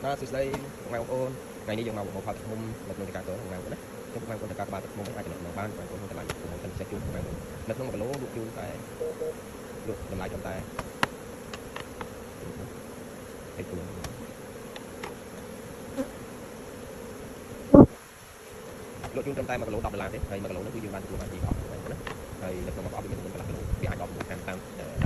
nó xịt đây ngày ông ôn ngàyนี้យើងមកផតខ្ញុំនៅក្នុងការទៅថ្ងៃនេះខ្ញុំបានគាត់ទៅការក្បាលទឹកខ្ញុំអាចចំណេញមកបានគាត់ខ្ញុំតម្លៃខ្ញុំទៅសេះជូនថ្ងៃនេះនៅក្នុង1គីឡូលក់ជូនតែលក់តម្លៃចំតែឯគូលក់ជូនចំតែ1គីឡូ$10ទេហើយ1គីឡូនេះគឺយើងបានទទួលបានទី10ហ្នឹងណាហើយនៅក្នុង1ប្រអប់វាមានកន្លះគីឡូវាអាច10តាម